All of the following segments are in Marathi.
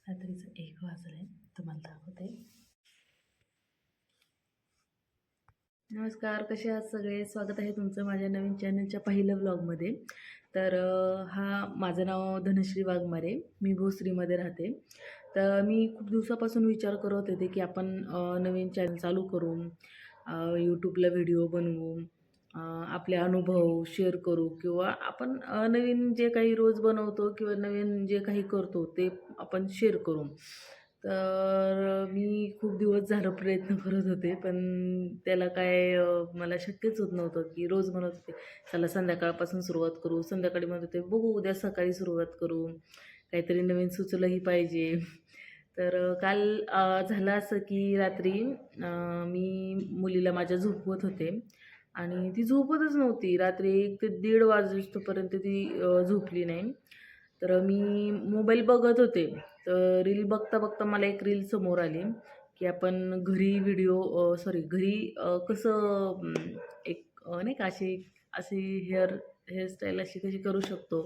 रात्रीचं 1 वाजले. तुम्हाला दाखवते. नमस्कार, कसे आहात सगळे? स्वागत आहे तुमचं माझ्या नवीन चॅनलच्या पहिल्या व्लॉगमध्ये. तर माझं नाव धनश्री वाघमारे, मी भोसरीमध्ये राहते. तर मी खूप दिवसापासून विचार करत होते की आपण नवीन चॅनल चालू करू, यूट्यूबला व्हिडिओ बनवू, आपले अनुभव शेअर करू किंवा आपण नवीन जे काही रोज बनवतो किंवा नवीन जे काही करतो ते आपण शेअर करू. तर मी खूप दिवस झालं प्रयत्न करत होते, पण त्याला काय मला शक्यच होत नव्हतं की रोज म्हणत होते चला संध्याकाळपासून सुरुवात करू, संध्याकाळी म्हणत होते बघू उद्या सकाळी सुरुवात करू, काहीतरी नवीन सुचलंही पाहिजे. तर काल झालं असं की रात्री मी मुलीला माझ्या झोपवत होते आणि ती झोपतच नव्हती. रात्री 1 ते 1:30 वाजेपर्यंत ती झोपली नाही. तर मी मोबाईल बघत होते. तर रील बघता बघता मला एक रील समोर आली की आपण घरी घरी कसं एक नाही का अशी हेअरस्टाईल अशी कशी करू शकतो.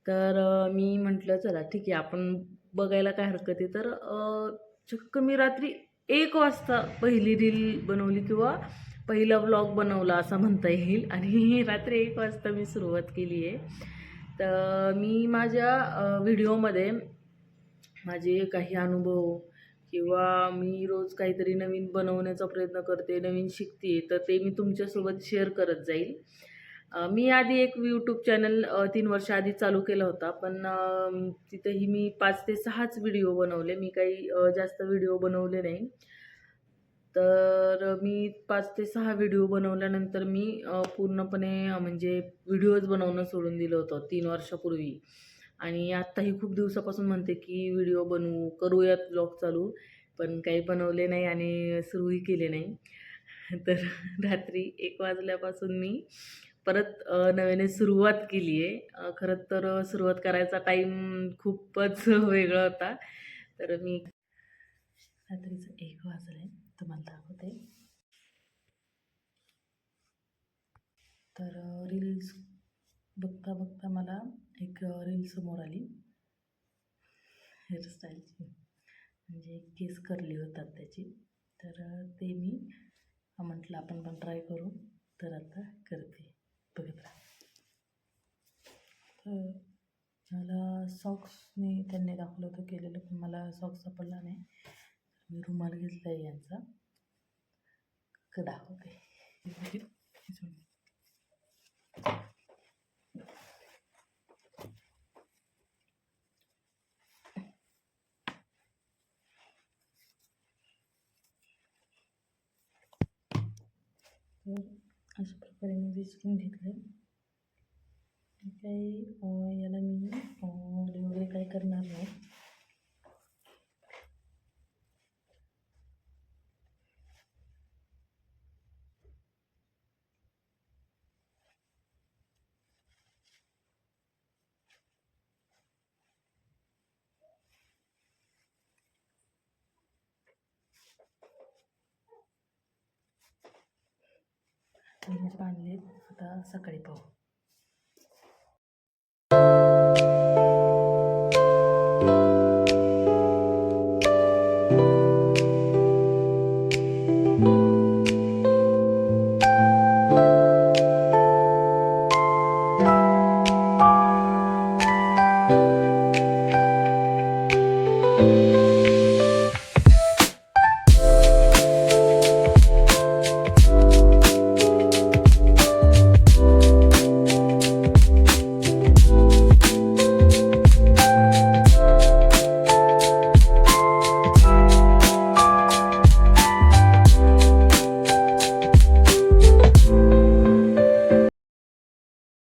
तर मी म्हटलं चला ठीक आहे आपण बघायला काय हरकत आहे. तर चक्क मी रात्री 1 वाजता पहिली रील बनवली किंवा पहिला व्लॉग बनवला असं म्हणता येईल आणि रात्री 1 वाजता मी सुरुवात केली आहे. तर मी माझ्या व्हिडिओमध्ये माझे काही अनुभव किंवा मी रोज काहीतरी नवीन बनवण्याचा प्रयत्न करते, नवीन शिकते, तर ते मी तुमच्यासोबत शेअर करत जाईल. मी आधी एक यूट्यूब चॅनल 3 वर्ष आधी चालू केला होता, पण तिथेही मी 5 ते 6च व्हिडिओ बनवले. मी काही जास्त व्हिडिओ बनवले नाही. तर मी 5 ते 6 व्हिडिओ बनवल्यानंतर मी पूर्णपणे म्हणजे व्हिडिओज बनवणं सोडून दिलं होतं 3 वर्षापूर्वी. आणि आत्ताही खूप दिवसापासून म्हणते की व्हिडिओ बनवू, करूयात व्लॉग चालू, पण काही बनवले नाही आणि सुरूही केले नाही. तर रात्री 1 वाजल्यापासून मी परत नव्याने सुरुवात केली आहे. खरं तर सुरुवात करायचा टाईम खूपच वेगळा होता. तर मी रात्रीचं 1 वाजले. तुम्हाला दाखवते. तर रील्स बघता बघता मला एक रील समोर आली हेअरस्टाईलची, म्हणजे केस कर्ली होतात त्याची. तर ते मी म्हटलं आपण पण ट्राय करू, तर आता करते, बघत राहा. तर मला सॉक्सने त्यांनी दाखवलं होतं केलेलं, पण मला सॉक्स सापडला नाही. मी रुमाल घेतला आहे यांचा, दाखवते. तर अशा प्रकारे मी विस्कून घेतलं. काही याला मी वगैरे काही करणार नाही. बांधले, आता सकाळी पाहू.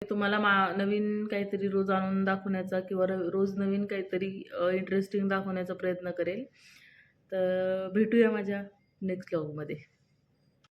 तुम्हाला नवीन काहीतरी रोज आणून दाखवण्याचा किंवा रोज नवीन काहीतरी इंटरेस्टिंग दाखवण्याचा प्रयत्न करेल. तर भेटूया माझ्या नेक्स्ट व्लॉगमध्ये.